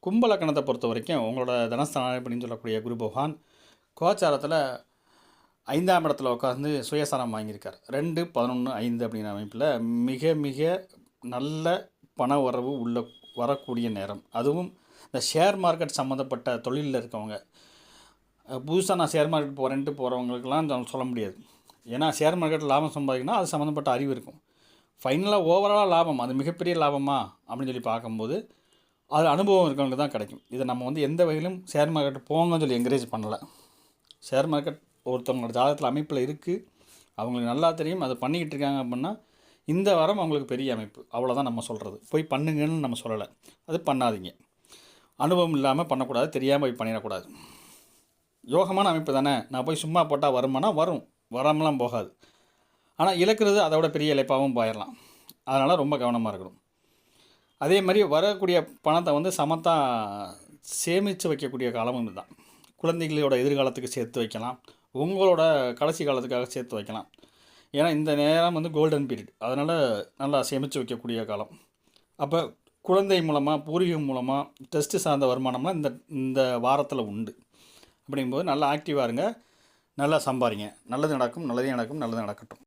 கும்பலக்கணத்தை பொறுத்த வரைக்கும் உங்களோட தனஸ்தானாதிபதினு சொல்லக்கூடிய குரு பகவான் கோச்சாரத்தில் 5ஆம் இடத்துல உட்காந்து சுயசாரம் வாங்கியிருக்கார். 2, 11, 5 அப்படிங்கிற அமைப்பில் மிக மிக நல்ல பண வரவு வரக்கூடிய நேரம். அதுவும் இந்த ஷேர் மார்க்கெட் சம்மந்தப்பட்ட தொழிலில் இருக்கவங்க, புதுசாக நான் ஷேர் மார்க்கெட் போகிறவங்களுக்கெல்லாம் சொல்ல முடியாது. ஏன்னா ஷேர் மார்க்கெட்டில் லாபம் சம்பாதிக்கணும்னா அது சம்மந்தப்பட்ட அறிவு இருக்கும். ஃபைனலாக ஓவராலாக லாபம் அது மிகப்பெரிய லாபமா அப்படின்னு சொல்லி பார்க்கும்போது அது அனுபவம் இருக்கவங்களுக்கு தான் கிடைக்கும். இதை நம்ம எந்த வகையிலும் ஷேர் மார்க்கெட் போங்கன்னு சொல்லி என்கரேஜ் பண்ணலை. ஷேர் மார்க்கெட் ஒருத்தவங்களோட ஜாதகத்தில் அமைப்பில் இருக்குது, அவங்களுக்கு நல்லா தெரியும், அதை பண்ணிக்கிட்டு இருக்காங்க அப்படின்னா இந்த வாரம் அவங்களுக்கு பெரிய அமைப்பு, அவ்வளோதான் நம்ம சொல்கிறது. போய் பண்ணுங்கன்னு நம்ம சொல்லலை, அது பண்ணாதீங்க. அனுபவம் இல்லாமல் பண்ணக்கூடாது, தெரியாமல் போய் பண்ணிடக்கூடாது. யோகமான அமைப்பு தானே, நான் போய் சும்மா போட்டால் வருமானா வரும், வராமலாம் போகாது. ஆனால் இழக்கிறது அதை விட பெரிய இழப்பாகவும் போயிடலாம். அதனால் ரொம்ப கவனமாக இருக்கணும். அதே மாதிரி வரக்கூடிய பணத்தை சமத்தாக சேமித்து வைக்கக்கூடிய காலமும் இதுதான். குழந்தைகளோட எதிர்காலத்துக்கு சேர்த்து வைக்கலாம், உங்களோட கடைசி காலத்துக்காக சேர்த்து வைக்கலாம். ஏன்னா இந்த நேரம் கோல்டன் பீரியட், அதனால் நல்லா சேமித்து வைக்கக்கூடிய காலம். அப்போ குழந்தை மூலமாக, பூர்வீகம் மூலமாக டெஸ்ட்டு சார்ந்த வருமானம்லாம் இந்த வாரத்தில் உண்டு. அப்படிங்கும்போது நல்லா ஆக்டிவாக இருங்க, நல்லா சம்பாதிங்க. நல்லது நடக்கும், நல்லதே நடக்கும், நல்லது நடக்கட்டும்.